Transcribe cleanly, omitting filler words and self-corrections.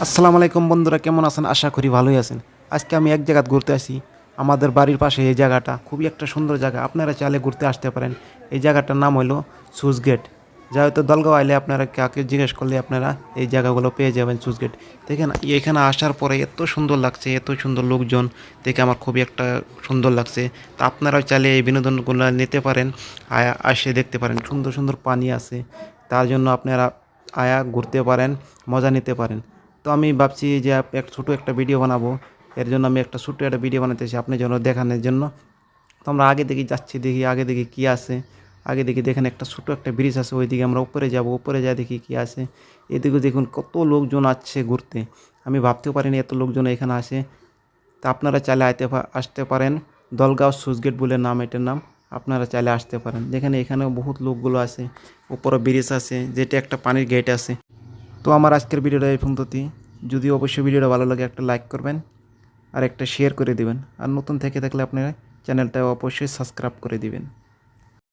আসসালামু আলাইকুম বন্ধুরা, কেমন আছেন? আশা করি ভালোই আছেন। আজকে আমি এক জায়গায় ঘুরতে আসি। আমাদের বাড়ির পাশে এই জায়গাটা খুবই একটা সুন্দর জায়গা। আপনারা চাইলে ঘুরতে আসতে পারেন। এই জায়গাটার নাম হলো সুইচ গেট। যেহেতু দলগাঁও আইলে আপনারা কাকে জিজ্ঞেস করলে আপনারা এই জায়গাগুলো পেয়ে যাবেন সুইচ গেট। দেখেন এখানে আসার পরে এত সুন্দর লাগছে, এত সুন্দর লোকজন দেখে আমার খুবই একটা সুন্দর লাগছে। তা আপনারাও চাইলে এই বিনোদনগুলো নিতে পারেন, আসে দেখতে পারেন। সুন্দর সুন্দর পানি আছে, তার জন্য আপনারা আয়া ঘুরতে পারেন, মজা নিতে পারেন। তো আমি ভাবছি যে ছোটো একটা ভিডিও বানাবো। এর জন্য আমি একটা ছোট্ট একটা ভিডিও বানাতেছি আপনার জন্য দেখানোর জন্য। তো আমরা আগে দিকে যাচ্ছি, দেখি আগে দিকে কী আছে। আগে দেখি দেখেন একটা ছোটো একটা ব্রিজ আছে, ওইদিকে আমরা উপরে যাব। উপরে যা দেখি কী আছে। এদিকে দেখুন কত লোকজন আসছে ঘুরতে। আমি ভাবতেও পারিনি এত লোকজন এখানে আসে। তা আপনারা চাইলে আসতে পারেন। দলগাঁও সুইচ গেট বলে নাম, এটার নাম। আপনারা চাইলে আসতে পারেন। দেখেন এখানেও বহুত লোকগুলো আছে। উপরে ব্রিজ আছে, যেটা একটা পানির গেট আছে। তো আমার আজকের ভিডিওটা এই পর্যন্তই। যদি অবশ্যই ভিডিওটা ভালো লাগে একটা লাইক করবেন আর একটা শেয়ার করে দিবেন। আর নতুন থেকে থাকলে আপনারা চ্যানেলটা অবশ্যই সাবস্ক্রাইব করে দিবেন।